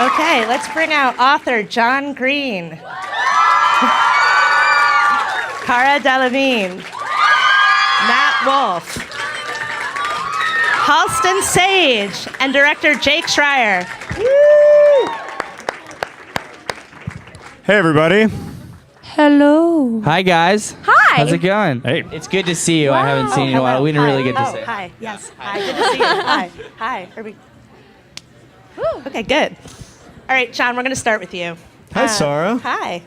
Okay, let's bring out author John Green, Cara Delevingne, Nat Wolff, Halston Sage, and director Jake Schreier. Hey, everybody. Hello. Hi, guys. Hi. How's it going? Hey. It's good to see you. I haven't seen you in a while. We didn't really get to say. Hi, yes. Hi, good to see you. Hi. Hi. Are we... Okay, good. All right, John, we're going to start with you. Hi, Sarah. Hi.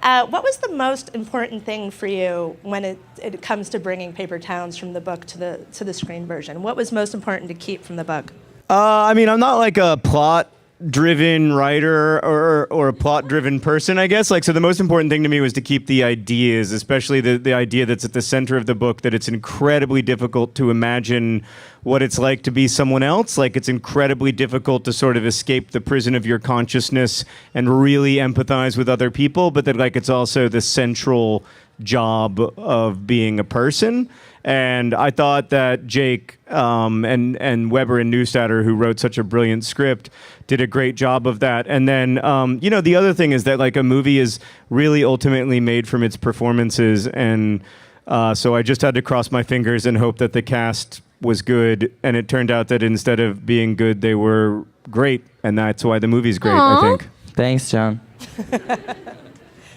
What was the most important thing for you when it comes to bringing Paper Towns from the book to the screen version? What was most important to keep from the book? I'm not like a plot-driven writer or a plot-driven person, I guess. So the most important thing to me was to keep the ideas, especially the idea that's at the center of the book, that it's incredibly difficult to imagine what it's like to be someone else. It's incredibly difficult to sort of escape the prison of your consciousness and really empathize with other people, but that it's also the central job of being a person. And I thought that Jake and Weber and Neustadter, who wrote such a brilliant script, did a great job of that. And then, the other thing is that a movie is really ultimately made from its performances. And so I just had to cross my fingers and hope that the cast was good. And it turned out that instead of being good, they were great. And that's why the movie's great, Aww. I think. Thanks, John.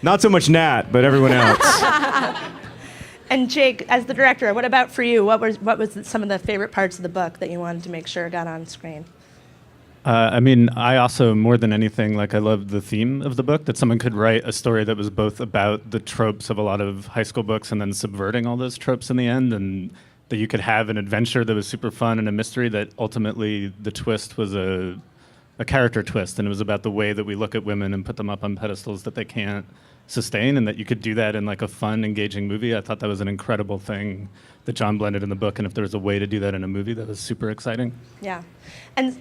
Not so much Nat, but everyone else. And Jake, as the director, what about for you? What was some of the favorite parts of the book that you wanted to make sure got on screen? I also, more than anything, I loved the theme of the book, that someone could write a story that was both about the tropes of a lot of high school books and then subverting all those tropes in the end, and that you could have an adventure that was super fun and a mystery that ultimately the twist was a character twist, and it was about the way that we look at women and put them up on pedestals that they can't sustain, and that you could do that in a fun, engaging movie. I thought that was an incredible thing that John blended in the book, and if there was a way to do that in a movie, that was super exciting. Yeah. And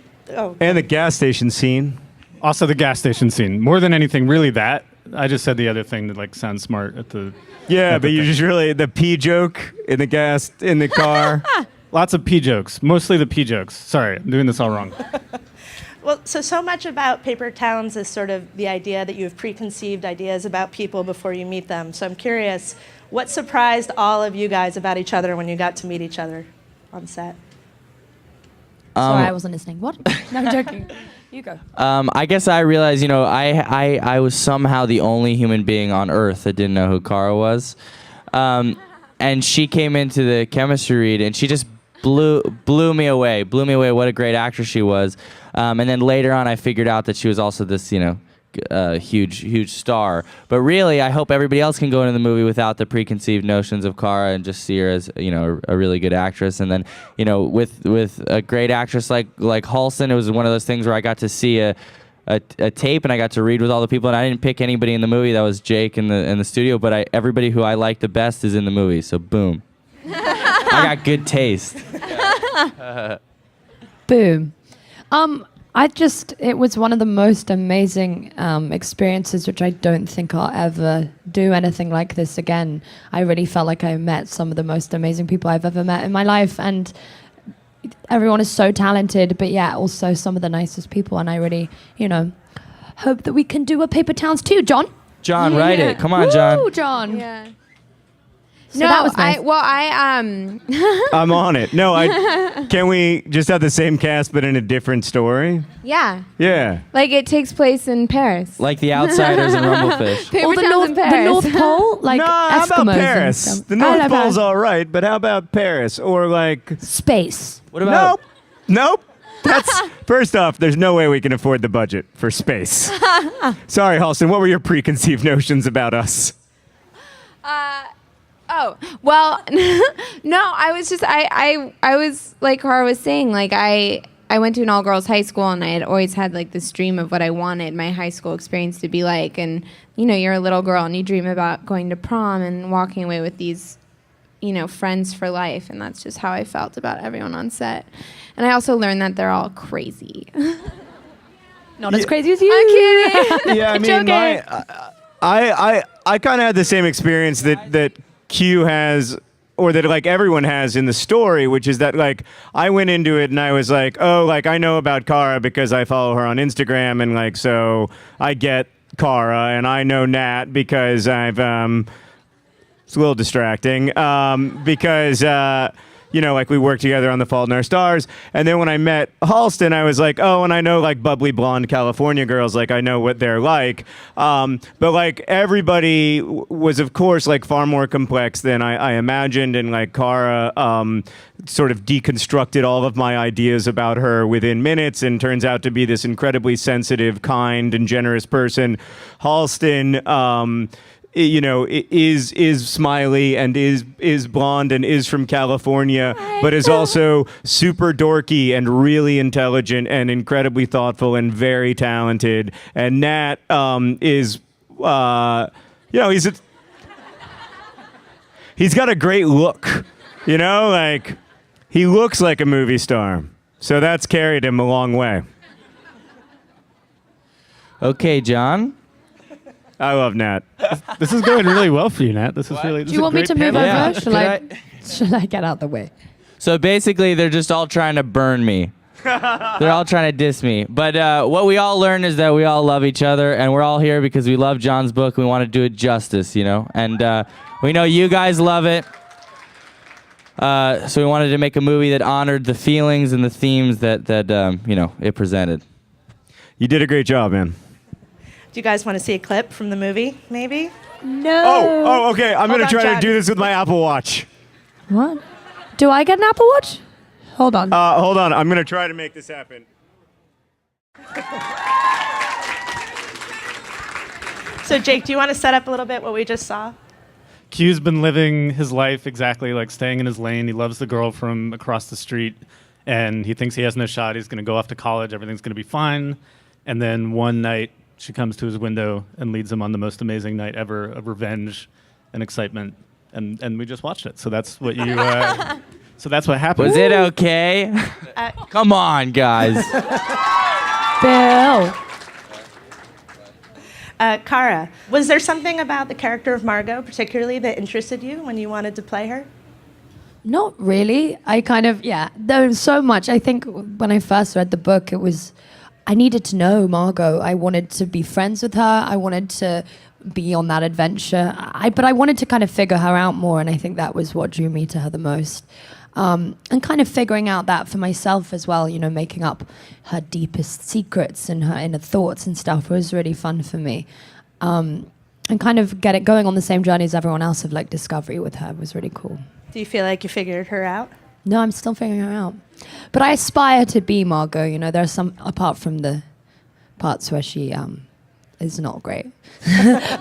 And the gas station scene. Also the gas station scene. More than anything, really that. I just said the other thing that sounds smart at the... Yeah, but you just really, the pee joke in the car. Lots of pee jokes. Mostly the pee jokes. Sorry, I'm doing this all wrong. Well, so much about Paper Towns is sort of the idea that you have preconceived ideas about people before you meet them. So I'm curious, what surprised all of you guys about each other when you got to meet each other on set? Sorry, I wasn't listening. What? No, I'm joking. You go. I guess I realized, I was somehow the only human being on Earth that didn't know who Cara was. And she came into the chemistry read, and she just blew me away what a great actress she was. And then later on, I figured out that she was also this, huge star. But really, I hope everybody else can go into the movie without the preconceived notions of Cara and just see her as, a really good actress. And then, with a great actress like Halston, it was one of those things where I got to see a tape and I got to read with all the people, and I didn't pick anybody in the movie. That was Jake in the studio, but everybody who I liked the best is in the movie. So boom. I got good taste. Boom. It was one of the most amazing experiences, which I don't think I'll ever do anything like this again. I really felt like I met some of the most amazing people I've ever met in my life, and everyone is so talented, but yeah, also some of the nicest people, and I really, hope that we can do a Paper Towns too, John. John, write it. Come on, John. Woo, John. Yeah. So that was nice. I'm on it. No, can we just have the same cast but in a different story? Yeah. Yeah. It takes place in Paris. Like The Outsiders and Rumblefish. Paper Or Towns in the Paris. North Pole, No, how about Eskimos and Paris? stuff. The North I love Pole's that. all right, but how about Paris? Or Space. What about... Nope. That's first off, there's no way we can afford the budget for space. Sorry, Halston, what were your preconceived notions about us? Oh, well, no, I was just, I was, like Cara was saying, I went to an all-girls high school, and I had always had, this dream of what I wanted my high school experience to be like, and, you're a little girl, and you dream about going to prom and walking away with these, friends for life, and that's just how I felt about everyone on set. And I also learned that they're all crazy. Not as crazy as you. I'm kidding. Yeah, I mean, I kind of had the same experience that Q has or that like everyone has in the story, which is that like I went into it and I was like, oh, like I know about Cara because I follow her on Instagram, and like so I get Cara, and I know Nat because I've it's a little distracting because you know, like we worked together on The Fault in Our Stars. And then when I met Halston, I was like, oh, and I know like bubbly blonde California girls, like I know what they're like. But like everybody was, of course, like far more complex than I imagined. And like Cara sort of deconstructed all of my ideas about her within minutes and turns out to be this incredibly sensitive, kind, and generous person. Halston, you know, is smiley and is blonde and is from California, but is also super dorky and really intelligent and incredibly thoughtful and very talented. And Nat is, you know, he's got a great look, you know, like he looks like a movie star. So that's carried him a long way. Okay, John. I love Nat. This is going really well for you, Nat. This is really. Do you want me to move Yeah. over? Shall I get out the way? So basically, they're just all trying to burn me. They're all trying to diss me. But what we all learned is that we all love each other, and we're all here because we love John's book. We want to do it justice, you know? And we know you guys love it. So we wanted to make a movie that honored the feelings and the themes that you know, it presented. You did a great job, man. Do you guys want to see a clip from the movie, maybe? No. Oh, okay. I'm going to on, try John. to do this with my Apple Watch. What? Do I get an Apple Watch? Hold on. Hold on. I'm going to try to make this happen. So, Jake, do you want to set up a little bit what we just saw? Q's been living his life exactly like staying in his lane. He loves the girl from across the street, and he thinks he has no shot. He's going to go off to college. Everything's going to be fine. And then one night, she comes to his window and leads him on the most amazing night ever of revenge and excitement. And we just watched it. So that's what you. So that's what happened. Was it okay? Come on, guys. Bill. Cara, was there something about the character of Margot particularly that interested you when you wanted to play her? Not really. There was so much. I think when I first read the book, I needed to know Margot. I wanted to be friends with her. I wanted to be on that adventure. But I wanted to kind of figure her out more, and I think that was what drew me to her the most. And kind of figuring out that for myself as well, you know, making up her deepest secrets and her inner thoughts and stuff was really fun for me. And kind of going on the same journey as everyone else of like discovery with her was really cool. Do you feel like you figured her out? No, I'm still figuring her out. But I aspire to be Margot, you know, there are some, apart from the parts where she is not great.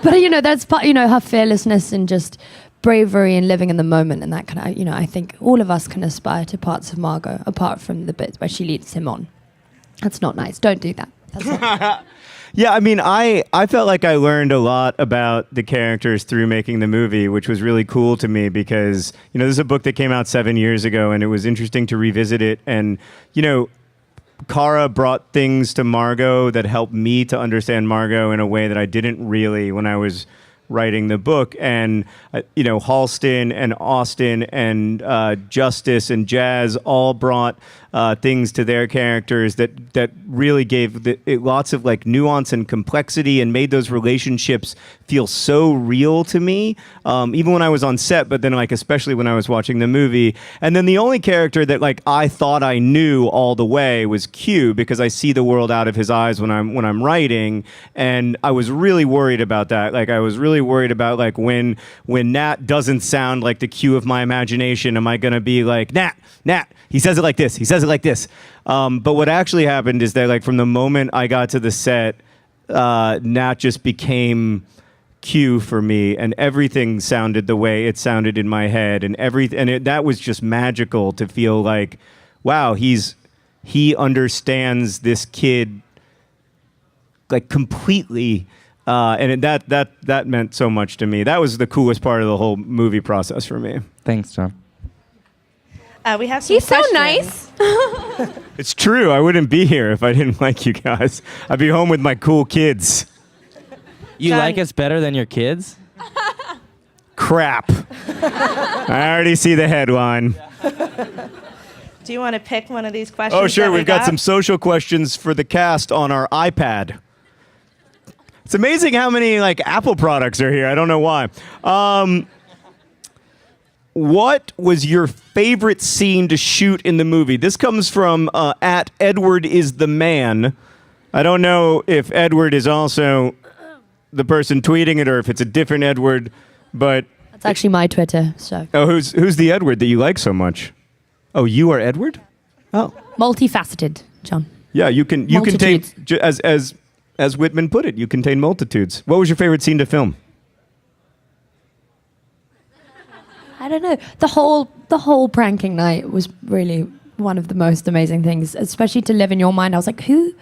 But, you know, that's part, you know, her fearlessness and just bravery and living in the moment and that kind of, you know, I think all of us can aspire to parts of Margot, apart from the bits where she leads him on. That's not nice. Don't do that. That's not Yeah, I mean, I felt like I learned a lot about the characters through making the movie, which was really cool to me because, you know, this is a book that came out 7 years ago, and it was interesting to revisit it. And, you know, Cara brought things to Margot that helped me to understand Margot in a way that I didn't really when I was writing the book. And, you know, Halston and Austin and Justice and Jazz all brought things to their characters that really gave it lots of like nuance and complexity and made those relationships feel so real to me, even when I was on set, but then like especially when I was watching the movie. And then the only character that like I thought I knew all the way was Q, because I see the world out of his eyes when I'm writing, and I was really worried about that. Like I was really worried about like when Nat doesn't sound like the Q of my imagination, am I gonna be like Nat, he says it like this, he says it like this. But what actually happened is that like from the moment I got to the set, Nat just became Q for me, and everything sounded the way it sounded in my head, and that was just magical to feel like, wow, he understands this kid like completely, and that meant so much to me. That was the coolest part of the whole movie process for me. Thanks, John. We have some He's so questions. nice. It's true. I wouldn't be here if I didn't like you guys. I'd be home with my cool kids. You John. like us better than your kids? Crap. I already see the headline. Do you want to pick one of these questions? Oh, sure. that we We've got some social questions for the cast on our iPad. It's amazing how many Apple products are here. I don't know why. What was your favorite scene to shoot in the movie? This comes from at Edward is the man. I don't know if Edward is also the person tweeting it or if it's a different Edward, but That's actually my Twitter. So oh, who's the Edward that you like so much? Oh, you are Edward? Oh, multifaceted, John. yeah. You contain Multitudes. as Whitman put it. You contain multitudes. What was your favorite scene to film? I don't know. The whole pranking night was really one of the most amazing things, especially to live in your mind. I was like, who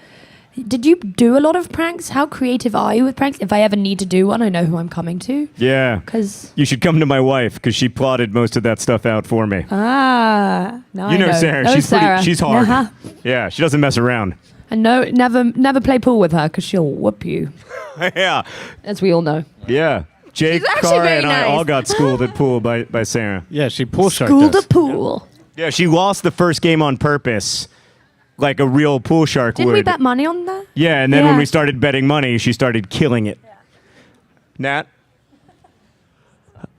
did you do a lot of pranks? How creative are you with pranks? If I ever need to do one, I know who I'm coming to. Yeah. 'Cause You should come to my wife because she plotted most of that stuff out for me. now You I know Sarah. Know She's Sarah. she's hard. Uh-huh. Yeah, she doesn't mess around. And no, never play pool with her because she'll whoop you, Yeah. as we all know. Yeah. Jake, She's actually Cara, very and I nice. all got schooled at pool by Sarah. Yeah, she pool sharked School us. to pool. Yeah, she lost the first game on purpose, like a real pool shark Didn't would. we bet money on that? Yeah, and then when Yeah. we started betting money, she started killing it. Nat?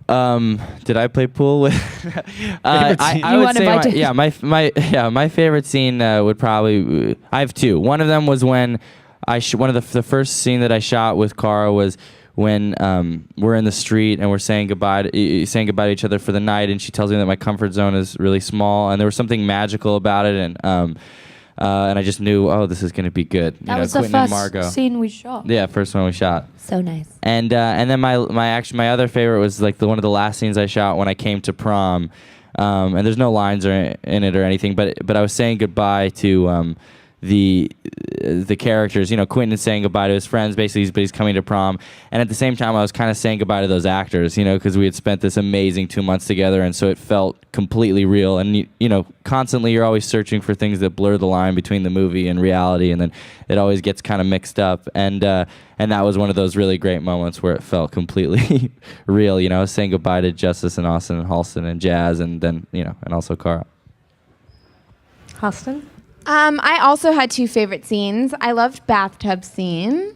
Did I play pool with? Favorite scene? I You would weren't say invited. my favorite scene would probably. I have two. One of them was when one of the first scene that I shot with Cara was when we're in the street and we're saying goodbye to each other for the night, and she tells me that my comfort zone is really small, and there was something magical about it, and I just knew, oh, this is going to be good. That was the Quentin and first Margot. scene we shot. Yeah, first one we shot. So nice. And then my other favorite was one of the last scenes I shot when I came to prom, and there's no lines in it or anything, but I was saying goodbye to the characters. Quentin is saying goodbye to his friends, basically, but he's coming to prom, and at the same time I was kind of saying goodbye to those actors, because we had spent this amazing 2 months together, and so it felt completely real. And constantly you're always searching for things that blur the line between the movie and reality, and then it always gets kind of mixed up. And that was one of those really great moments where it felt completely real. I was saying goodbye to Justice and Austin and Halston and Jazz, and then and also Cara. Halston? I also had two favorite scenes. I loved bathtub scene.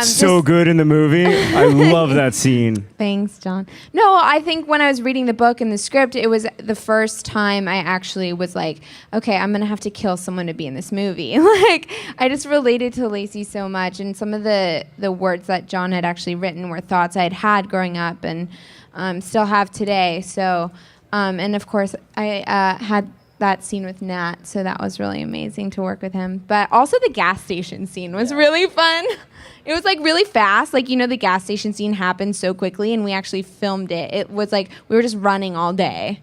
So good in the movie. I love that scene. Thanks, John. No, I think when I was reading the book and the script, it was the first time I actually was like, okay, I'm going to have to kill someone to be in this movie. I just related to Lacey so much, and some of the words that John had actually written were thoughts I had growing up and still have today. So, and of course, I had that scene with Nat, so that was really amazing to work with him. But also the gas station scene was really fun. It was really fast. The gas station scene happened so quickly, and we actually filmed it. It was we were just running all day.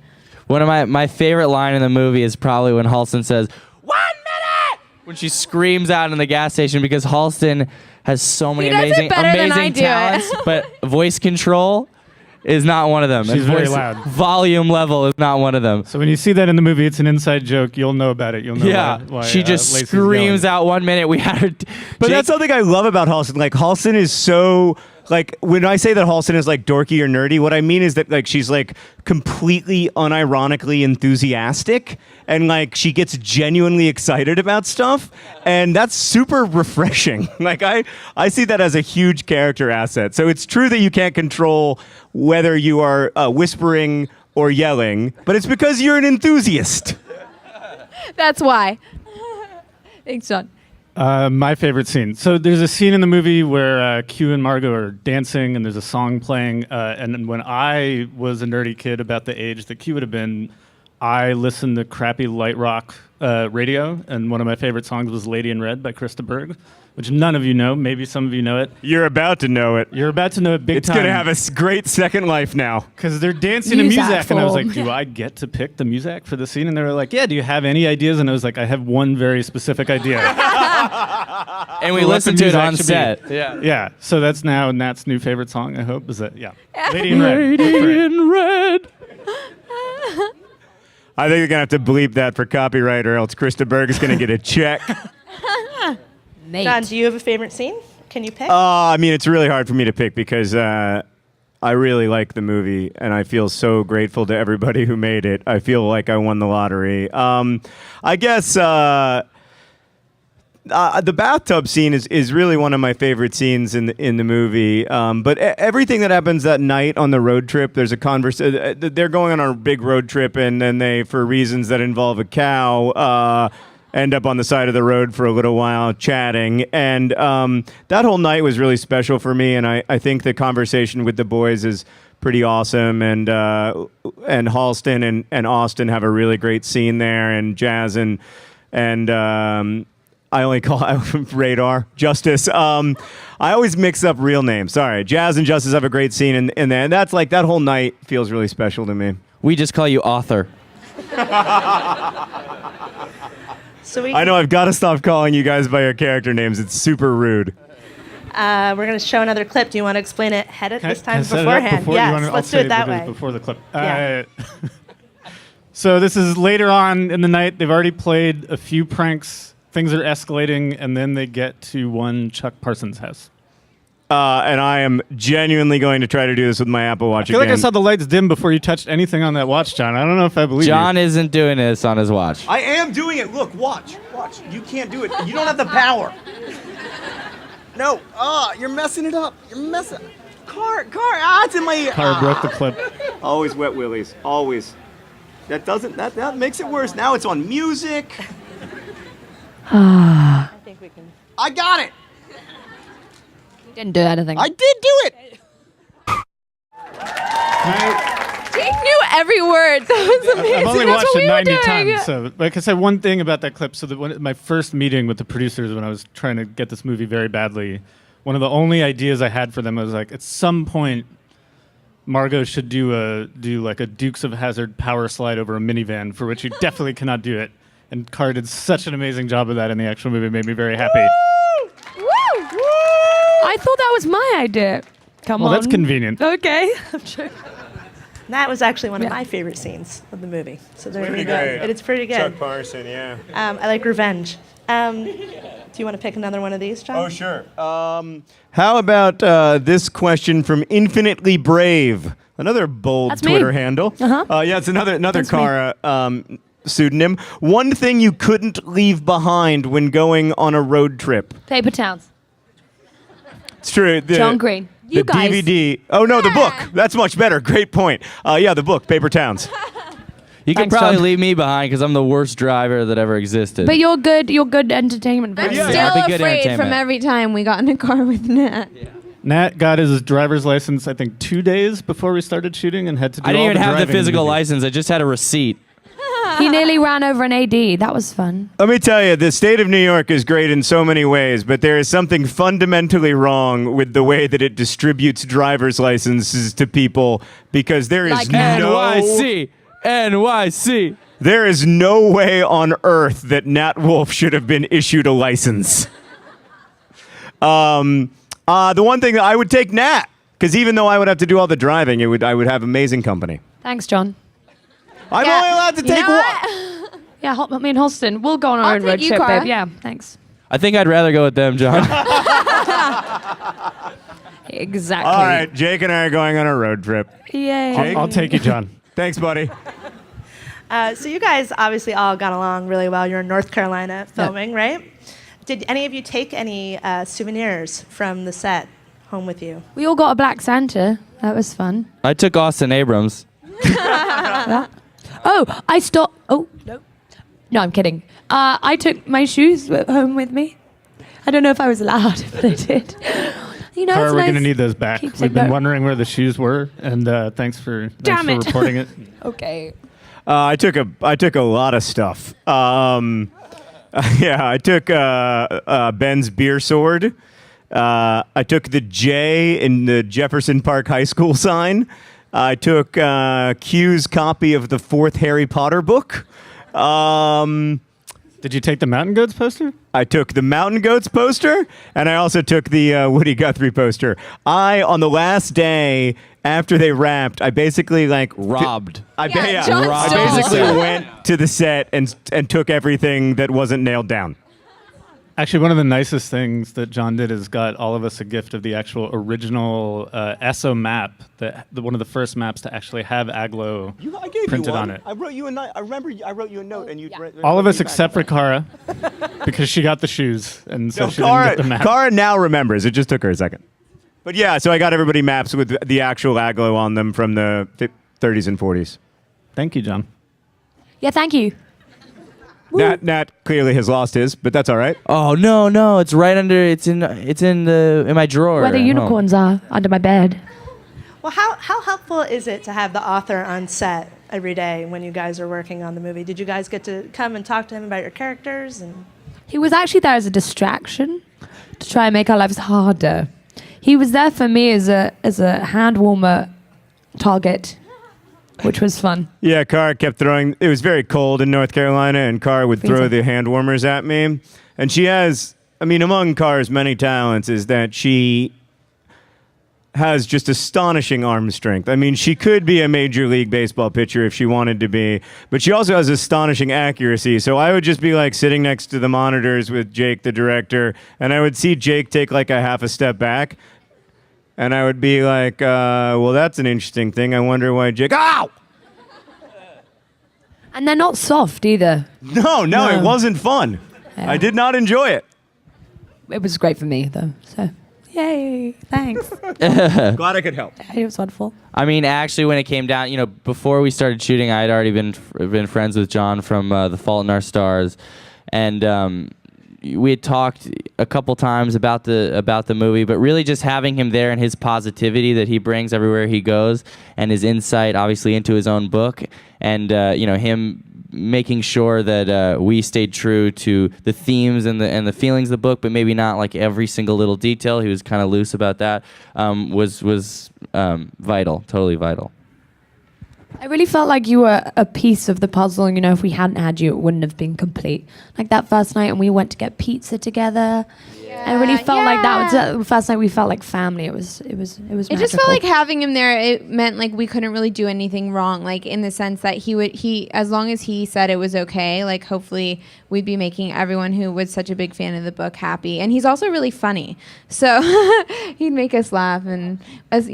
One of my favorite line in the movie is probably when Halston says, 1 minute! When she screams out in the gas station, because Halston has so many He does it better than I do it. talents, but voice control is not one of them. She's And very voice loud. Volume level is not one of them. So when you see that in the movie, it's an inside joke. You'll know about it. You'll know why she just Lacey's screams yelling. out 1 minute. We had her. But that's something I love about Halston. Halston is so when I say that Halston is dorky or nerdy, what I mean is that she's completely unironically enthusiastic, and she gets genuinely excited about stuff, and that's super refreshing. I see that as a huge character asset. So it's true that you can't control whether you are whispering or yelling, but it's because you're an enthusiast. That's why. Thanks, John. My favorite scene. So there's a scene in the movie where Q and Margot are dancing, and there's a song playing. And then when I was a nerdy kid about the age that Q would have been, I listened to crappy light rock radio, and one of my favorite songs was "Lady in Red" by Krista Berg, which none of you know. Maybe some of you know it. You're about to know it. You're about to know it big It's time. going to have a great second life now. Because they're dancing to Muzak music, and I was like, form. do I get to pick the music for the scene? And they were like, yeah, do you have any ideas? And I was like, I have one very specific idea. And we For what listened the to it music on should be. set. Yeah. Yeah, so that's now Nat's new favorite song, I hope, is that, yeah. Lady in Red. Lady Look for it. in red. I think you're going to have to bleep that for copyright, or else Krista Berg is going to get a check. Mate. John, do you have a favorite scene? Can you pick? I mean, it's really hard for me to pick because I really like the movie, and I feel so grateful to everybody who made it. I feel like I won the lottery. I guess the bathtub scene is really one of my favorite scenes in the movie. But everything that happens that night on the road trip, there's a conversation. They're going on a big road trip, and then they, for reasons that involve a cow, end up on the side of the road for a little while chatting. And that whole night was really special for me, and I think the conversation with the boys is pretty awesome. And Halston and Austin have a really great scene there, and Jazz and I only call Radar Justice. I always mix up real names. Sorry. Jazz and Justice have a great scene in there, and that's like that whole night feels really special to me. We just call you author. So I know I've got to stop calling you guys by your character names. It's super rude. we're going to show another clip. Do you want to explain it ahead of this time set it up beforehand? before? Yes, let's do it that way. Before the clip. Yeah. So this is later on in the night. They've already played a few pranks. Things are escalating, and then they get to one Chuck Parsons' house. And I am genuinely going to try to do this with my Apple Watch I feel again. like I saw the lights dim before you touched anything on that watch, John. I don't know if I believe John you. isn't doing this on his watch. I am doing it. Look, watch. You can't do it. You don't have the power. No. You're messing it up. You're messing. Car. It's in my ear. Car broke the clip. Always wet willies. Always. That makes it worse. Now it's on music. I think we can. I got it. Didn't do anything. I did do it. Jake knew every word. That was amazing. I've only That's watched what it we were 90 doing. times. So, like I said, one thing about that clip. So that my first meeting with the producers, when I was trying to get this movie very badly, one of the only ideas I had for them was like, at some point, Margot should do like a Dukes of Hazzard power slide over a minivan, for which you definitely cannot do it. And Cara did such an amazing job of that in the actual movie. It made me very happy. I thought that was my idea. Come on. Well, that's convenient. Okay. I'm sure. That was actually one of my favorite scenes of the movie. So there Pretty you go. great. It's pretty good. Chuck Parson, yeah. I like revenge. Do you want to pick another one of these, John? Oh, sure. How about this question from Infinitely Brave? Another bold That's me. Twitter handle. Uh-huh. Yeah, it's another That's me. Cara pseudonym. One thing you couldn't leave behind when going on a road trip. Paper towns. It's true. John Green. You the guys. DVD. Oh, no, the book. That's much better. Great point. Yeah, the book, Paper Towns. You can Thanks, probably John. leave me behind because I'm the worst driver that ever existed. But you're good entertainment. I'm value. Yeah. I'll be still good afraid from entertainment. every time we got in a car with Nat. Nat got his driver's license, I think, 2 days before we started shooting, and had to do I didn't all even the have the driving in physical movie. license. I just had a receipt. He nearly ran over an AD. That was fun. Let me tell you, the state of New York is great in so many ways, but there is something fundamentally wrong with the way that it distributes driver's licenses to people, because there is Like NYC. there is no way on earth that Nat Wolff should have been issued a license. The one thing that I would take Nat, because even though I would have to do all the driving, I would have amazing company. Thanks, John. I'm Yeah. only allowed to You take know one. what? Yeah, me and Halston, we'll go on our I'll own take road you, trip, Cara. babe. Yeah, thanks. I think I'd rather go with them, John. Exactly. All right, Jake and I are going on a road trip. Yay. Jake? I'll take you, John. Thanks, buddy. So you guys obviously all got along really well. You're in North Carolina filming, right? Did any of you take any souvenirs from the set home with you? We all got a black Santa. That was fun. I took Austin Abrams. Oh, no. No, I'm kidding. I took my shoes home with me. I don't know if I was allowed, but I did. You know, Cara, it's we're nice. going to need those back. Keeps We've it been go- wondering where the shoes were, and thanks for Damn it. reporting it. Okay. I took a lot of stuff. Yeah, I took Ben's beer sword. I took the J in the Jefferson Park High School sign. I took Q's copy of the fourth Harry Potter book. Did you take the Mountain Goats poster? I took the Mountain Goats poster, and I also took the Woody Guthrie poster. On the last day after they wrapped, I basically Robbed. I John I stole. basically went to the set and took everything that wasn't nailed down. Actually, one of the nicest things that John did is got all of us a gift of the actual original ESO map, one of the first maps to actually have Aglo I gave printed you one. on it. I wrote you a note. I remember I wrote you a note, and you. All of us except for Cara, because she got the shoes, and so No, she didn't get the map. Cara now remembers. It just took her a second. But yeah, so I got everybody maps with the actual Aglo on them from the 30s and 40s. Thank you, John. Yeah, thank you. Nat clearly has lost his, but that's all right. Oh no, it's right under. It's in my drawer. Where the at home. unicorns are under my bed. Well, how helpful is it to have the author on set every day when you guys are working on the movie? Did you guys get to come and talk to him about your characters? And He was actually there as a distraction to try and make our lives harder. He was there for me as a hand warmer target, which was fun. Yeah, Cara kept throwing. It was very cold in North Carolina, and Cara would throw Freezing. the hand warmers at me. And she has, I mean, among Cara's many talents is that she has just astonishing arm strength. I mean, she could be a Major League Baseball pitcher if she wanted to be, but she also has astonishing accuracy. So I would just be like sitting next to the monitors with Jake, the director, and I would see Jake take like a half a step back, and I would be like, well, that's an interesting thing. I wonder why Jake, ow! And they're not soft either. No, it wasn't fun. Yeah. I did not enjoy it. It was great for me, though. So, yay. Thanks. Glad I could help. It was wonderful. I mean, actually, when it came down, before we started shooting, I had already been friends with John from The Fault in Our Stars, and we had talked a couple times about the movie, but really just having him there and his positivity that he brings everywhere he goes, and his insight, obviously, into his own book, and him making sure that we stayed true to the themes and the feelings of the book, but maybe not like every single little detail. He was kind of loose about that. Was vital, totally vital. I really felt like you were a piece of the puzzle. And, if we hadn't had you, it wouldn't have been complete. Like that first night, and we went to get pizza together. I really felt like that was the first night we felt like family. It was It just magical. felt like having him there. It meant like we couldn't really do anything wrong. Like in the sense that he as long as he said it was okay. Like hopefully we'd be making everyone who was such a big fan of the book happy. And he's also really funny, so he'd make us laugh. And it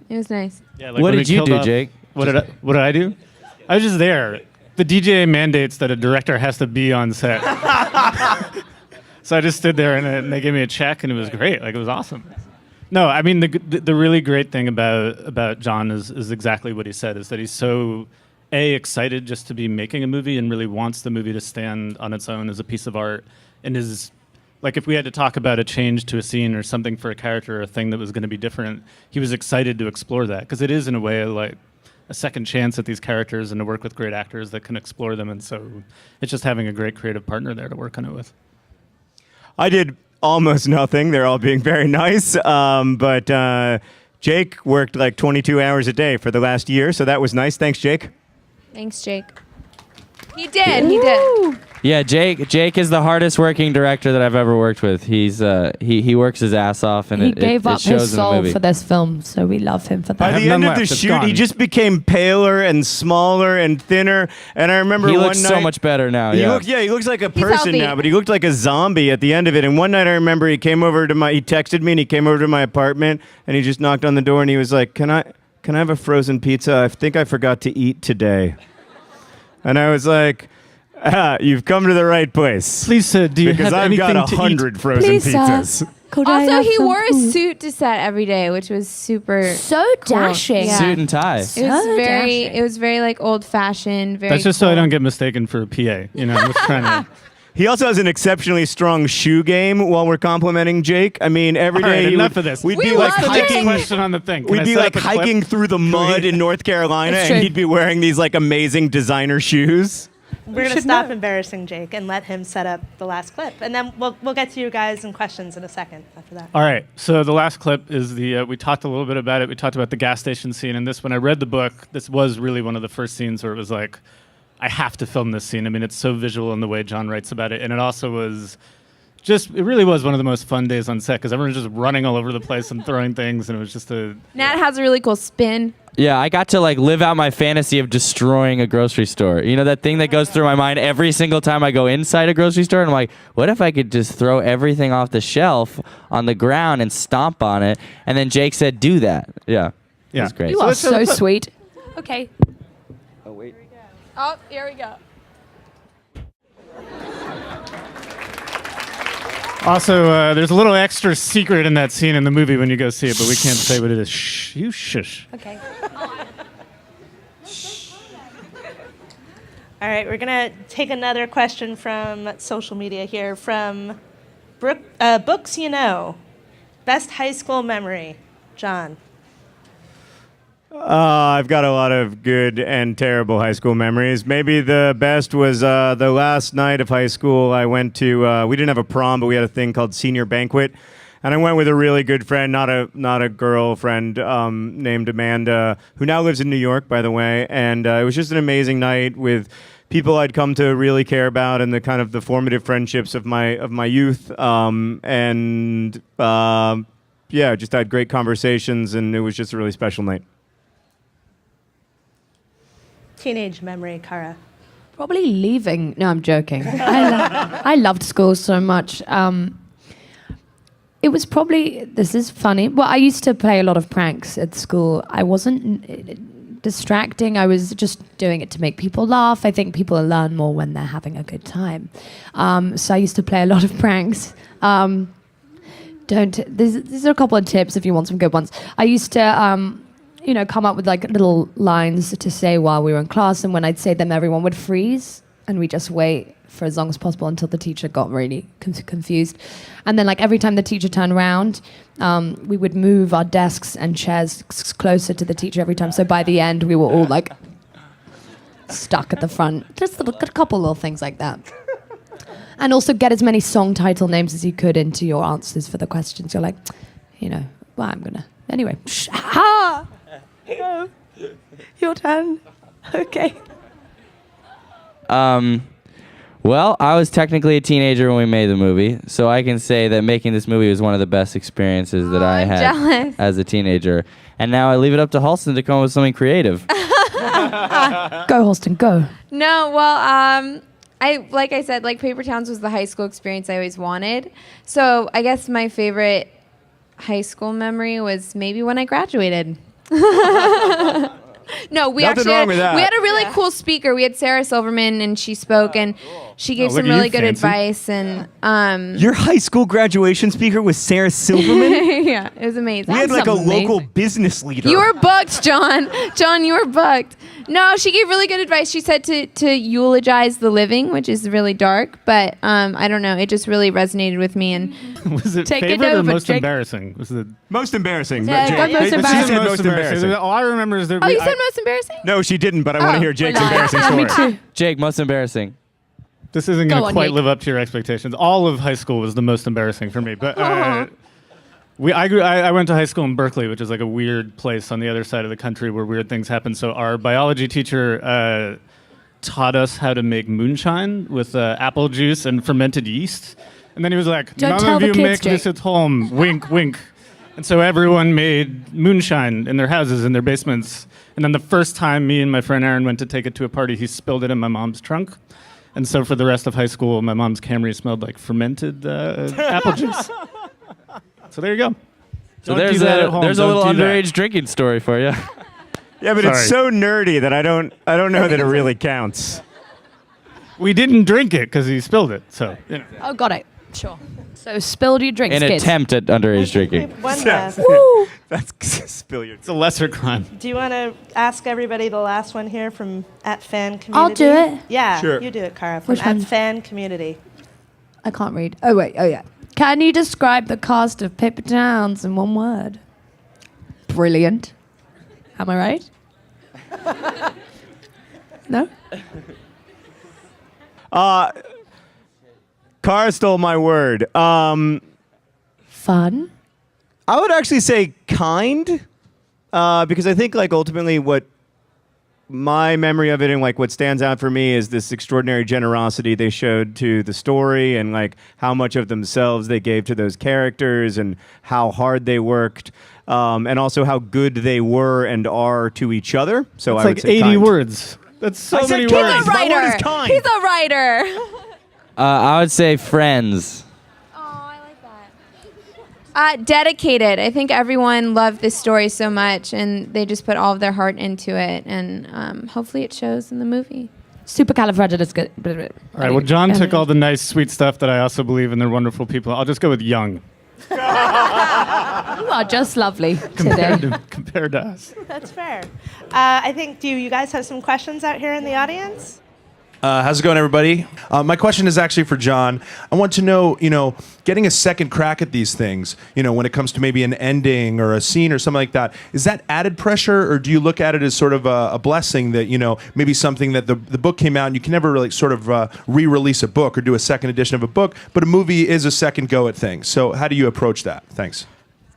was nice. Yeah, What when did we you killed do, off- Jake? What did I do? I was just there. The DGA mandates that a director has to be on set. So I just stood there, and they gave me a check, and it was great. Like, it was awesome. No, I mean, the really great thing about John is exactly what he said, is that he's so, excited just to be making a movie and really wants the movie to stand on its own as a piece of art, and is, like, if we had to talk about a change to a scene or something for a character or a thing that was going to be different, he was excited to explore that, because it is, in a way, like a second chance at these characters and to work with great actors that can explore them, and so it's just having a great creative partner there to work on it with. I did almost nothing. They're all being very nice. But Jake worked like 22 hours a day for the last year, so that was nice. Thanks, Jake. Thanks, Jake. He did. Yeah, Jake is the hardest working director that I've ever worked with. He's he works his ass off, and he it gave up shows his in the soul movie. for this film, so we love him for By that. have the end none of the left. It's shoot, he gone. just became paler and smaller and thinner. And I remember He one looks night, so much better now. He Yeah. looks like a He's person healthy. now, but he looked like a zombie at the end of it. And one night I remember he texted me and he came over to my apartment and he just knocked on the door and he was like, Can I have a frozen pizza? I think I forgot to eat today. And I was like, you've come to the right place. Please, sir, do you Because have I've anything got to 100 frozen Please, sir. pizzas. Could I Also, have he some wore a food? suit to set every day, which was super So cool. dashing. Yeah. Suit and tie. It was very like old fashioned. Very. That's just so I cool. don't get mistaken for a PA. I'm just trying to. He also has an exceptionally strong shoe game while we're complimenting Jake. I mean, every All day right, he enough would- of this. we'd We be like love What's the next hiking. question on the thing? Can I We'd be set like up a clip? hiking through the mud in North Carolina, It's and true. he'd be wearing these like amazing designer shoes. we're going to stop embarrassing Jake and let him set up the last clip. And then we'll get to you guys and questions in a second after that. All right. So the last clip is we talked a little bit about it. We talked about the gas station scene. And when I read the book, this was really one of the first scenes where it was like, I have to film this scene. I mean, it's so visual in the way John writes about it. And it also was it really was one of the most fun days on set because everyone was just running all over the place and throwing things, and it was just Nat has a really cool spin. Yeah, I got to like live out my fantasy of destroying a grocery store. You know, that thing that goes through my mind every single time I go inside a grocery store, and I'm like, what if I could just throw everything off the shelf on the ground and stomp on it? And then Jake said, do that. Yeah. It was great. You are so sweet. Okay. Oh, wait. Oh, here we go. Also, there's a little extra secret in that scene in the movie when you go see it, but we can't say what it is. Shh, you shush. Okay. All right, we're going to take another question from social media here from Books You Know. Best high school memory, John. I've got a lot of good and terrible high school memories. Maybe the best was the last night of high school. I went to, we didn't have a prom, but we had a thing called senior banquet. And I went with a really good friend, not a girlfriend, named Amanda, who now lives in New York, by the way. And it was just an amazing night with people I'd come to really care about and the kind of the formative friendships of my youth. Yeah, just had great conversations, and it was just a really special night. Teenage memory, Cara. Probably leaving. No, I'm joking. I loved school so much. It was probably, this is funny. Well, I used to play a lot of pranks at school. I wasn't distracting. I was just doing it to make people laugh. I think people learn more when they're having a good time. So I used to play a lot of pranks. These are a couple of tips if you want some good ones. I used to, come up with like little lines to say while we were in class, and when I'd say them, everyone would freeze, and we just wait for as long as possible until the teacher got really confused. And then like every time the teacher turned around, we would move our desks and chairs closer to the teacher every time. So by the end, we were all like stuck at the front. Just a couple little things like that. And also get as many song title names as you could into your answers for the questions. You're like, anyway. Ha! No. Your turn. Okay. Well, I was technically a teenager when we made the movie, so I can say that making this movie was one of the best experiences that I had jealous. as a teenager. And now I leave it up to Halston to come up with something creative. Go, Halston, go. No, well, like I said, Paper Towns was the high school experience I always wanted. So I guess my favorite high school memory was maybe when I graduated. No, we Nothing actually wrong with that. we had a really cool speaker. We had Sarah Silverman, and she spoke, and she gave look some at really you, good fancy. advice. And Your high school graduation speaker was Sarah Silverman? yeah, it was amazing. We had like a amazing. local business leader. You were booked, John. John, you were booked. No, she gave really good advice. She said to eulogize the living, which is really dark, but I don't know. It just really resonated with me. And Was it Take it favorite or over, most Jake. embarrassing? Was it Most embarrassing. Yeah, Jake. go most She embarrassing. said most embarrassing. All I remember is that oh, you said most embarrassing? No, she didn't, but I want to Oh, hear Jake's well, embarrassing Yeah, story. me too. Jake, most embarrassing. this isn't Go going on, to quite Jake. live up to your expectations. All of high school was the most embarrassing for me. But I went to high school in Berkeley, which is like a weird place on the other side of the country where weird things happen. So our biology teacher taught us how to make moonshine with apple juice and fermented yeast. And then he was like, Don't none tell of the you kids, make this Jake. at home. Wink, wink. And so everyone made moonshine in their houses, in their basements. And then the first time me and my friend Aaron went to take it to a party, he spilled it in my mom's trunk. And so for the rest of high school, my mom's Camry smelled like fermented apple juice. So there you go. So Don't there's do that a at home. there's a Don't little do that. underage drinking story for you. Yeah, but it's Sorry. so nerdy that I don't know that it really counts. We didn't drink it because he spilled it. So, you know. Oh, got it. Sure. So spilled your drinks, An kids. attempt at underage drinking. One last. That's spill your. It's a lesser crime. Do you want to ask everybody the last one here from @fan I'll community? do it. Yeah, Sure. you do it, Cara. From Which one? @fan community. I can't read. Oh, wait. Oh, yeah. Can you describe the cast of Paper Towns in one word? Brilliant. Am I right? No? Cara stole my word. Fun. I would actually say kind, because I think like ultimately what my memory of it and like what stands out for me is this extraordinary generosity they showed to the story and like how much of themselves they gave to those characters and how hard they worked. And also how good they were and are to each other. So It's I would like say 80 kind. words. That's so many He's words. a writer. My word is kind. He's a writer. I would say friends. Oh, I like that. Dedicated. I think everyone loved this story so much, and they just put all of their heart into it, and hopefully it shows in the movie. Supercalifragilistic. All right, well, John took all the nice, sweet stuff that I also believe in. They're wonderful people. I'll just go with young You are just lovely today. compared to us. That's fair. I think, do you guys have some questions out here in the audience? How's it going, everybody? My question is actually for John. I want to know, getting a second crack at these things, when it comes to maybe an ending or a scene or something like that, is that added pressure, or do you look at it as sort of a blessing that, maybe something that the book came out and you can never really sort of re-release a book or do a second edition of a book, but a movie is a second go at things. So how do you approach that? Thanks.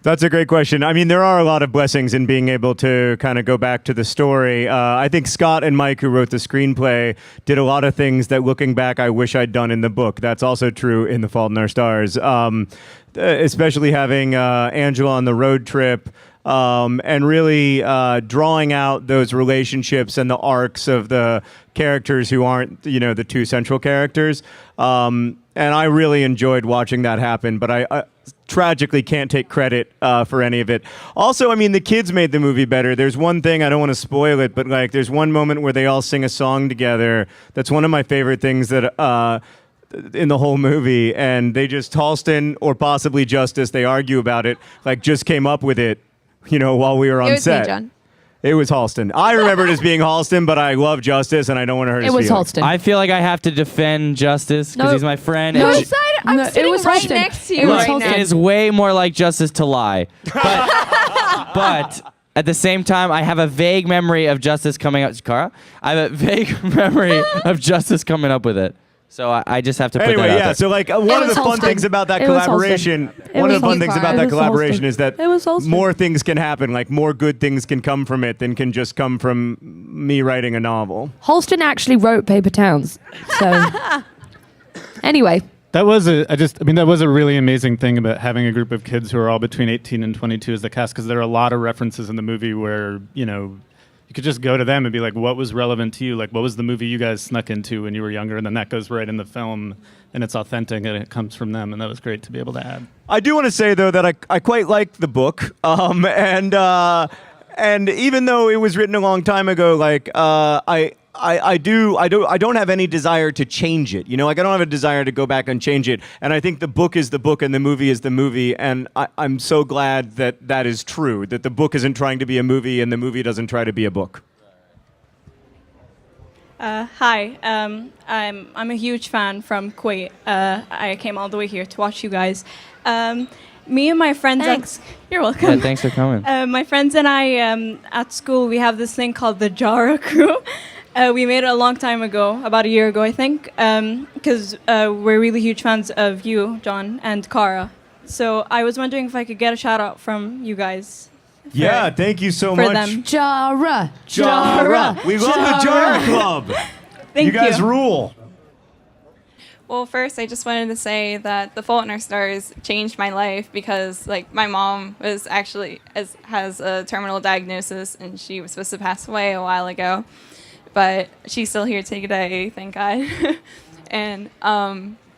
That's a great question. I mean, there are a lot of blessings in being able to kind of go back to the story. I think Scott and Mike, who wrote the screenplay, did a lot of things that, looking back, I wish I'd done in the book. That's also true in The Fault in Our Stars, especially having Angela on the road trip and really drawing out those relationships and the arcs of the characters who aren't, the two central characters. And I really enjoyed watching that happen, but I tragically can't take credit for any of it. Also, I mean, the kids made the movie better. There's one thing, I don't want to spoil it, but like there's one moment where they all sing a song together. That's one of my favorite things that in the whole movie. And they just, Halston or possibly Justice, they argue about it, like just came up with it, while we were on It was set. me, John. It was Halston. I remember it as being Halston, but I love Justice and I don't want to hurt his It was feelings. Halston. I feel like I have to defend Justice because No. he's my friend. No. and I'm No, it sitting was right Halston. next to It you was right Halston. now. It is way more like Justice to lie. But at the same time, I have a vague memory of Justice coming up. Cara? I have a vague memory of Justice coming up with it. So I just have to put Anyway, that out yeah. there. So like one of was the fun Halston. things about that It was collaboration, Halston. It one of was the fun Halston. things about It that was collaboration Halston. is that It was Halston. more things can happen. Like more good things can come from it than can just come from me writing a novel. Halston actually wrote Paper Towns. So, anyway. That was a really amazing thing about having a group of kids who are all between 18 and 22 as the cast, because there are a lot of references in the movie where, you could just go to them and be like, what was relevant to you? Like, what was the movie you guys snuck into when you were younger? And then that goes right in the film, and it's authentic, and it comes from them, and that was great to be able to add. I do want to say though that I quite liked the book, and even though it was written a long time ago, like I don't have any desire to change it. Like I don't have a desire to go back and change it. And I think the book is the book and the movie is the movie. And I'm so glad that that is true, that the book isn't trying to be a movie and the movie doesn't try to be a book. Hi, I'm a huge fan from Kuwait. I came all the way here to watch you guys. Me and my friends. Thanks. You're welcome. Yeah, thanks for coming. My friends and I at school, we have this thing called the Jara crew. We made it a long time ago, about a year ago, I think, because we're really huge fans of you, John, and Cara. So I was wondering if I could get a shout out from you guys. Yeah, thank you so for much. them. Jara. Jara. We love the Jara Club. Thank you guys rule. Well, first, I just wanted to say that The Fault in Our Stars changed my life because, my mom was actually has a terminal diagnosis, and she was supposed to pass away a while ago, but she's still here today, thank God. And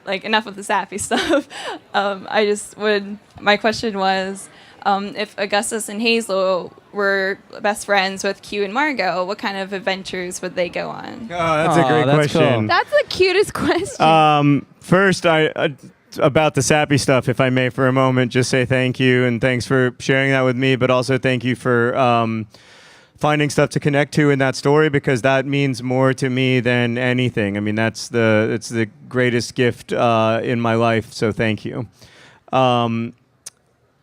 enough of the sappy stuff. My question was, if Augustus and Hazel were best friends with Q and Margot, what kind of adventures would they go on? Oh, that's a great that's question. cool. That's the cutest question. First, about the sappy stuff, if I may, for a moment, just say thank you and thanks for sharing that with me, but also thank you for finding stuff to connect to in that story, because that means more to me than anything. I mean, it's the greatest gift in my life. So thank you.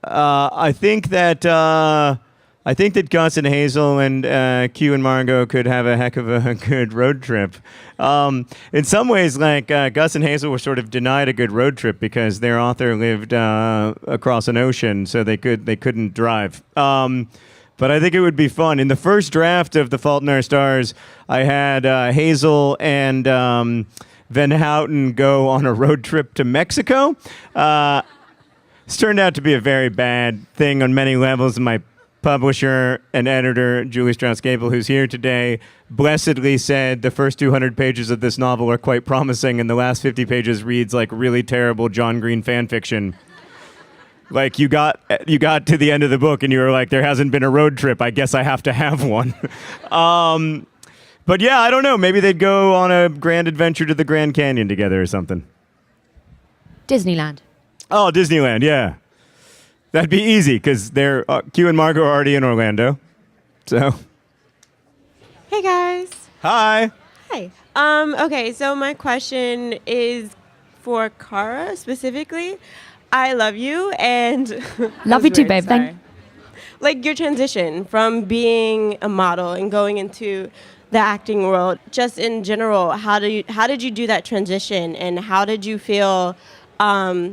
I think that Gus and Hazel and Q and Margot could have a heck of a good road trip. In some ways, Gus and Hazel were sort of denied a good road trip because their author lived across an ocean, so they couldn't drive. But I think it would be fun. In the first draft of The Fault in Our Stars, I had Hazel and Van Houten go on a road trip to Mexico. It's turned out to be a very bad thing on many levels. My publisher and editor, Julie Strauss-Gable, who's here today, blessedly said the first 200 pages of this novel are quite promising, and the last 50 pages reads like really terrible John Green fan fiction. Like you got to the end of the book and you were like, there hasn't been a road trip. I guess I have to have one. But yeah, I don't know. Maybe they'd go on a grand adventure to the Grand Canyon together or something. Disneyland. Oh, Disneyland, yeah. That'd be easy because they're Q and Margot are already in Orlando. So. Hey guys. Hi. Hi. Okay, so my question is for Cara specifically. I love you and Love you too, babe. Thank. Like your transition from being a model and going into the acting world, just in general, how did you do that transition, and how did you feel,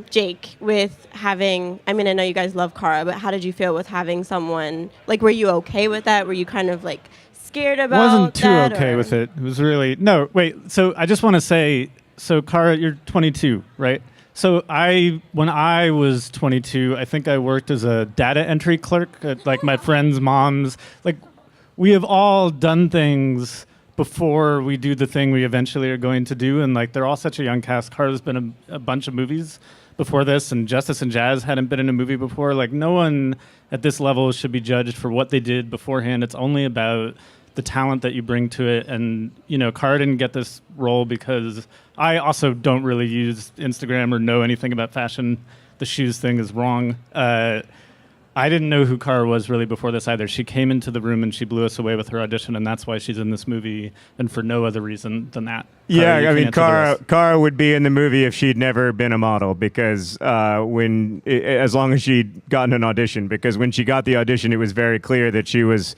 Jake, with having, I mean, I know you guys love Cara, but how did you feel with having someone, like, were you okay with that? Were you kind of like scared about that? Wasn't too okay with it. It was really, no, wait, so I just want to say, so Cara, you're 22, right? So when I was 22, I think I worked as a data entry clerk at like my friends' moms. Like, we have all done things before we do the thing we eventually are going to do, and like they're all such a young cast. Cara's been a bunch of movies before this, and Justice and Jazz hadn't been in a movie before. Like, no one at this level should be judged for what they did beforehand. It's only about the talent that you bring to it. And, you know, Cara didn't get this role because I also don't really use Instagram or know anything about fashion. The shoes thing is wrong. I didn't know who Cara was really before this either. She came into the room and she blew us away with her audition, and that's why she's in this movie, and for no other reason than that. Yeah, I mean, Cara would be in the movie if she'd never been a model, because as long as she'd gotten an audition, because when she got the audition, it was very clear that she was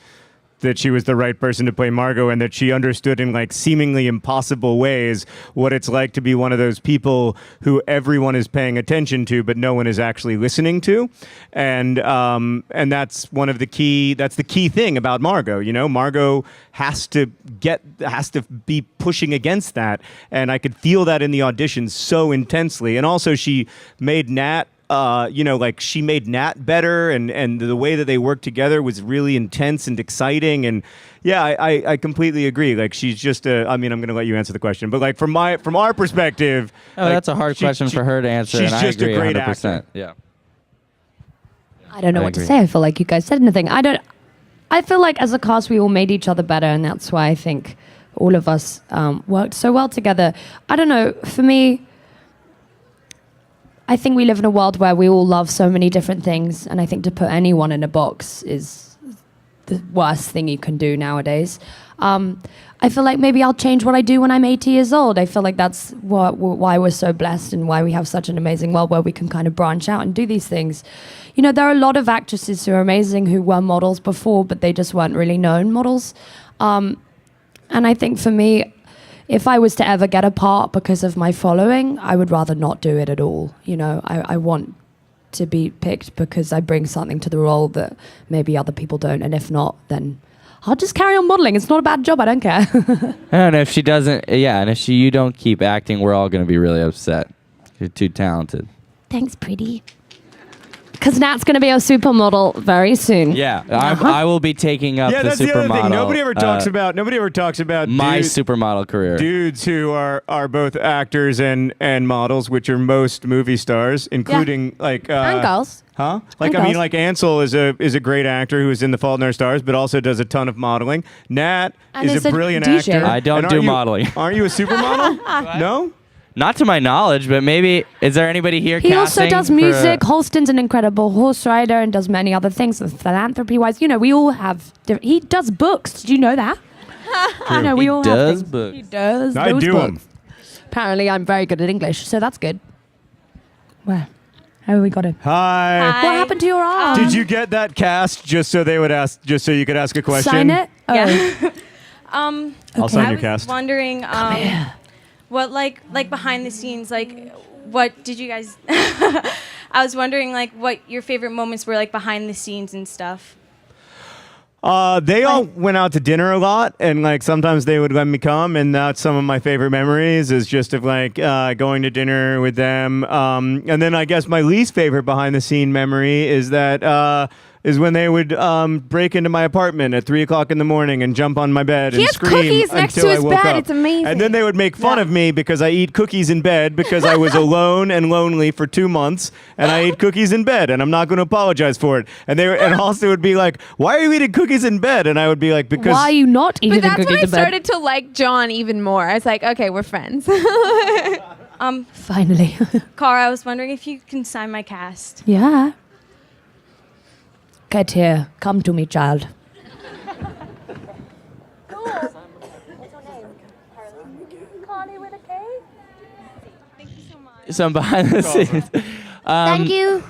the right person to play Margot, and that she understood in like seemingly impossible ways what it's like to be one of those people who everyone is paying attention to, but no one is actually listening to. And that's the key thing about Margot. You know, Margot has to be pushing against that. And I could feel that in the auditions so intensely. And also she made Nat, she made Nat better, and the way that they worked together was really intense and exciting. And yeah, I completely agree. Like, she's just I'm going to let you answer the question, but like from our perspective, that's a hard question for her to answer. She's and just I agree a great 100%. actor. Yeah. I don't know I what to agree. say. I feel like you guys said anything. I feel like as a cast we all made each other better, and that's why I think all of us worked so well together. I don't know. For me, I think we live in a world where we all love so many different things, and I think to put anyone in a box is the worst thing you can do nowadays. I feel like maybe I'll change what I do when I'm 80 years old. I feel like that's why we're so blessed, and why we have such an amazing world where we can kind of branch out and do these things. You know, there are a lot of actresses who are amazing who were models before, but they just weren't really known models. And I think for me, if I was to ever get a part because of my following, I would rather not do it at all. You know, I want to be picked because I bring something to the role that maybe other people don't. And if not, then I'll just carry on modeling. It's not a bad job. I don't care. And if she doesn't, and if you don't keep acting, we're all going to be really upset. You're too talented. Thanks, pretty. Because Nat's going to be a supermodel very soon. Yeah, I will be taking up Yeah, the that's the other supermodel. thing. Nobody ever talks about my supermodel career. Dudes who are both actors and models, which are most movie stars, including like and girls. Huh? Like, And I mean, girls. like Ansel is a great actor who is in The Fault in Our Stars, but also does a ton of modeling. Nat And is is a a brilliant DJ. actor. I don't And do aren't you- modeling. Aren't you a supermodel? No? Not to my knowledge, but maybe, is there anybody here He also casting does for- music. Halston's an incredible horse rider and does many other things, philanthropy-wise. You know, we all have... He does books. Did you know that? You know, we all have does things. books. He does I those do books. 'em. Apparently, I'm very good at English, so that's good. Where? How have we got him? Hi. What happened to your arm? Did you get that cast just so you could ask a question? Sign it? Oh. Yeah. I'll sign I your was cast. wondering, what like behind the scenes, like what did you guys? I was wondering like what your favorite moments were like behind the scenes and stuff. They all went out to dinner a lot, and like sometimes they would let me come, and that's some of my favorite memories is just of like going to dinner with them. And then I guess my least favorite behind the scene memory is that is when they would break into my apartment at 3 o'clock in the morning and jump on my bed and has scream cookies next until to I his woke bed. up. It's amazing. And then they would make fun of me because I eat cookies in bed because I was alone and lonely for 2 months, and I ate cookies in bed, and I'm not going to apologize for it. And Halston would be like, "Why are you eating cookies in bed?" And I would be like, "Because." Why are you not eating But that's cookies when I in bed? started to like John even more. I was like, okay, we're friends. Finally. Cara, I was wondering if you can sign my cast. Yeah. Get here. Come to me, child. Some behind the scenes. Thank you.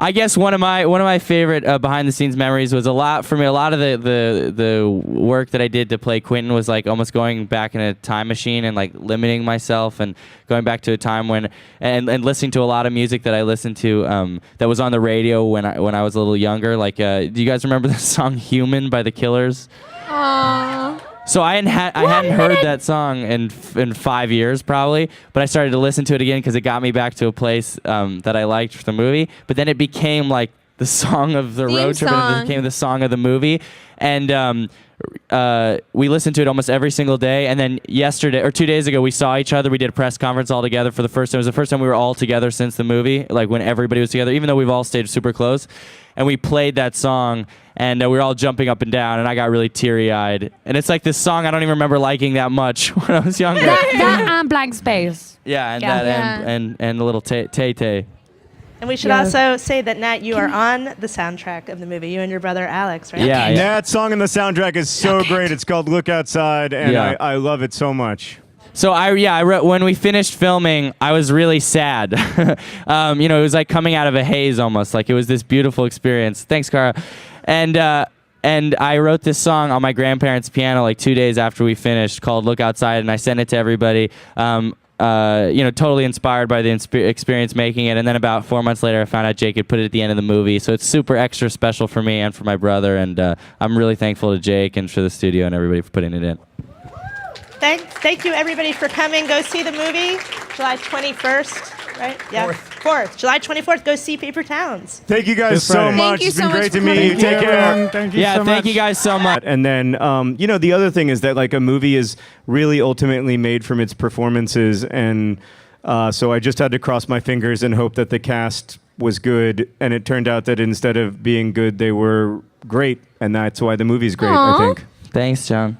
I guess one of my favorite behind the scenes memories was a lot of the work that I did to play Quentin was like almost going back in a time machine and like limiting myself and going back to a time when and listening to a lot of music that I listened to that was on the radio when I was a little younger. Like, do you guys remember the song "Human" by the Killers? Aww. So I hadn't heard that song in 5 years probably, but I started to listen to it again because it got me back to a place that I liked for the movie. But then it became like the song of the road trip, and it became the song of the movie. And we listened to it almost every single day. And then yesterday or 2 days ago, we saw each other. We did a press conference all together for the first time. It was the first time we were all together since the movie, like when everybody was together, even though we've all stayed super close. And we played that song, and we were all jumping up and down, and I got really teary-eyed. And it's like this song I don't even remember liking that much when I was younger. that and Blank Space. Yeah, and Yeah. that and a little Tay-Tay. And we should also say that, Nat, you are on the soundtrack of the movie. You and your brother Alex, right? Yeah. That song in the soundtrack is so great. It's called "Look Outside," and Yeah. I love it so much. So I wrote, when we finished filming, I was really sad. It was like coming out of a haze almost. Like it was this beautiful experience. Thanks, Cara. And I wrote this song on my grandparents' piano like 2 days after we finished called "Look Outside," and I sent it to everybody. Totally inspired by the experience making it. And then about 4 months later, I found out Jake had put it at the end of the movie. So it's super extra special for me and for my brother. And I'm really thankful to Jake and for the studio and everybody for putting it in. Thank you, everybody, for coming. Go see the movie, July 21st, right? Yeah. 4th. July 24th, go see Paper Towns. Thank you guys so much. you It's so been much great for to meet you. coming. Take care. Thank you Yeah, so thank much. you guys so much. And then, the other thing is that like a movie is really ultimately made from its performances, and so I just had to cross my fingers and hope that the cast was good, and it turned out that instead of being good, they were great, and that's why the movie's great, I think. Thanks, John.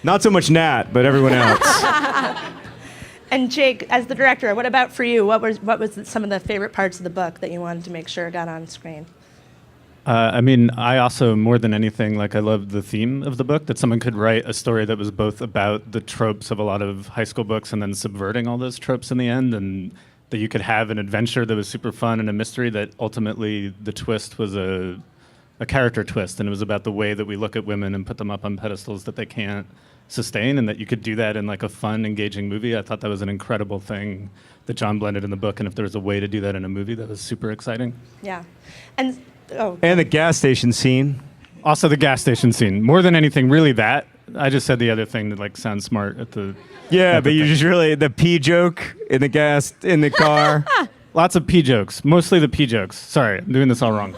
Not so much Nat, but everyone else. And Jake, as the director, what about for you? What was some of the favorite parts of the book that you wanted to make sure got on screen? I also, more than anything, I love the theme of the book, that someone could write a story that was both about the tropes of a lot of high school books and then subverting all those tropes in the end, and that you could have an adventure that was super fun and a mystery that ultimately the twist was a character twist, and it was about the way that we look at women and put them up on pedestals that they can't sustain, and that you could do that in a fun, engaging movie. I thought that was an incredible thing that John blended in the book, and if there was a way to do that in a movie, that was super exciting. Yeah. And And the gas station scene. Also the gas station scene. More than anything, really that. I just said the other thing that sounds smart at the... Yeah, at but the you thing. just really, the pee joke in the car. Lots of pee jokes. Mostly the pee jokes. Sorry, I'm doing this all wrong.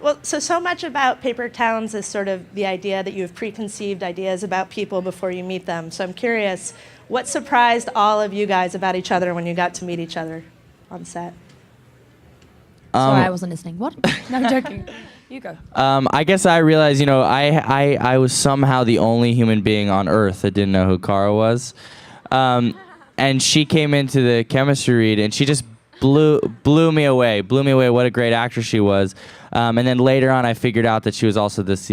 well, so much about Paper Towns is sort of the idea that you have preconceived ideas about people before you meet them. So I'm curious, what surprised all of you guys about each other when you got to meet each other on set? Sorry, I wasn't listening. What? No, I'm joking. You go. I guess I realized, I was somehow the only human being on Earth that didn't know who Cara was. And she came into the chemistry read, and she just blew me away. Blew me away what a great actress she was. And then later on, I figured out that she was also this,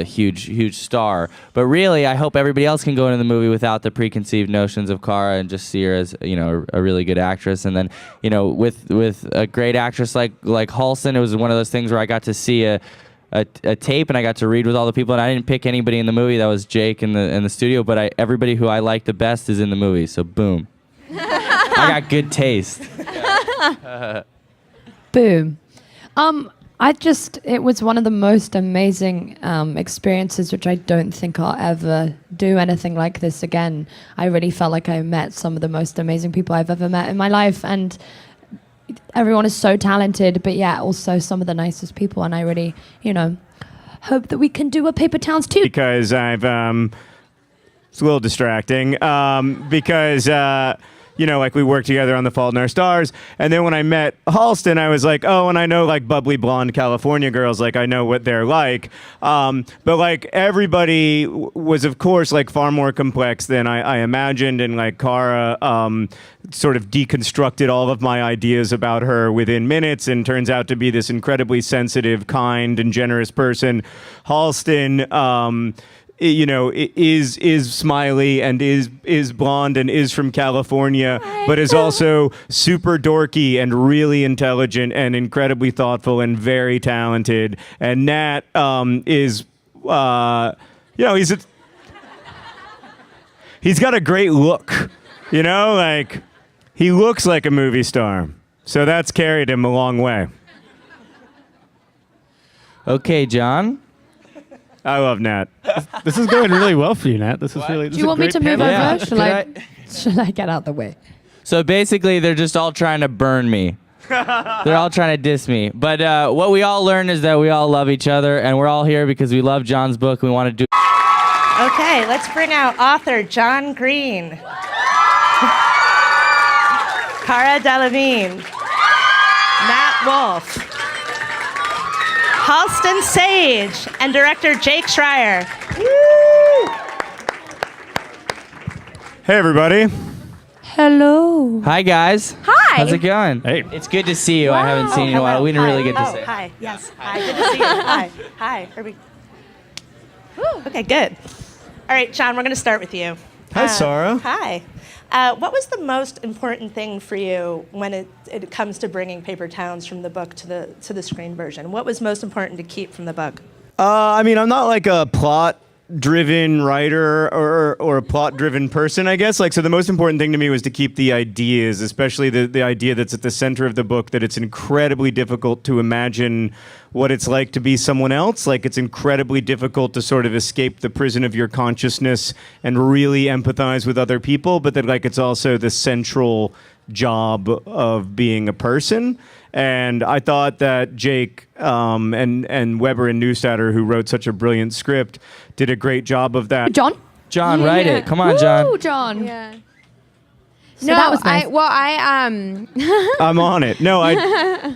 huge star. But really, I hope everybody else can go into the movie without the preconceived notions of Cara and just see her as, a really good actress. And then, with a great actress like Halston, it was one of those things where I got to see a tape and I got to read with all the people, and I didn't pick anybody in the movie. That was Jake in the studio, but everybody who I like the best is in the movie. So boom. I got good taste. Boom. It was one of the most amazing experiences, which I don't think I'll ever do anything like this again. I really felt like I met some of the most amazing people I've ever met in my life, and everyone is so talented, but yeah, also some of the nicest people, and I really, hope that we can do a Paper Towns 2. Because I've, it's a little distracting, because, like we worked together on The Fault in Our Stars. And then when I met Halston, I was like, oh, and I know like bubbly blonde California girls, like I know what they're like. But like everybody was, of course, like far more complex than I imagined. And like Cara sort of deconstructed all of my ideas about her within minutes and turns out to be this incredibly sensitive, kind, and generous person. Halston, is smiley and is blonde and is from California, but is also super dorky and really intelligent and incredibly thoughtful and very talented. And Nat is, he's got a great look, like he looks like a movie star. So that's carried him a long way. Okay, John. I love Nat. This is going really well for you, Nat. This is really. Do you want me to move Yeah. over? Shall I get out the way? So basically, they're just all trying to burn me. They're all trying to diss me. But what we all learned is that we all love each other, and we're all here because we love John's book. We want to do. Okay, let's bring out author John Green, Cara Delevingne, Nat Wolff, Halston Sage, and director Jake Schreier. Hey, everybody. Hello. Hi, guys. Hi. How's it going? Hey. It's good to see you. I haven't seen you in a while. We didn't really get to say. Hi, yes. Hi, good to see you. Hi. Hi. Are we... Okay, good. All right, John, we're going to start with you. Hi, Sarah. Hi. What was the most important thing for you when it comes to bringing Paper Towns from the book to the screen version? What was most important to keep from the book? I'm not like a plot-driven writer or a plot-driven person, I guess. So the most important thing to me was to keep the ideas, especially the idea that's at the center of the book, that it's incredibly difficult to imagine what it's like to be someone else. Like it's incredibly difficult to sort of escape the prison of your consciousness and really empathize with other people, but that like it's also the central job of being a person. And I thought that Jake and Weber and Neustadter, who wrote such a brilliant script, did a great job of that. John? John, write it. Come on, John. Woo, John. Yeah. So that was nice. I'm on it. No,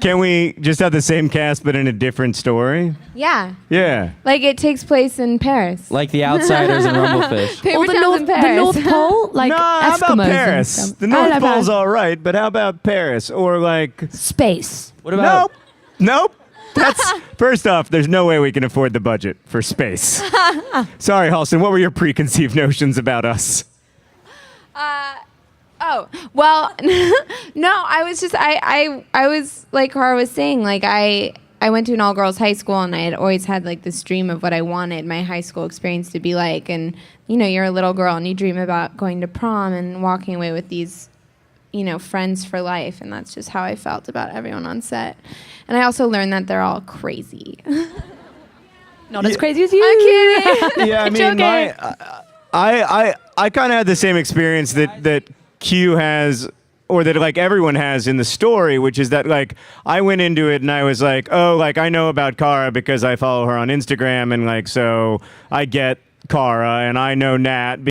can we just have the same cast but in a different story? Yeah. Yeah. Like it takes place in Paris. Like the Outsiders and Rumblefish. Paper Or the Towns in Paris. North Pole? Like No, how about Eskimos and Paris? stuff. The I North love Pole's that. all right, but how about Paris? Or like... Space. What about? Nope. That's first off. There's no way we can afford the budget for space. Sorry, Halston. What were your preconceived notions about us? Oh, well, no, I was just, I was, like Cara was saying, like, I went to an all-girls high school, and I had always had, like, this dream of what I wanted my high school experience to be like, and, you're a little girl, and you dream about going to prom and walking away with these, friends for life, and that's just how I felt about everyone on set. And I also learned that they're all crazy. Not as crazy as you. I'm kidding. Yeah, I mean, Joking. I kind of had the same experience that Q has, or that like everyone has in the story, which is that like I went into it and I was like, oh, like I know about Cara because I follow her on Instagram, and like so I get Cara and I know Nat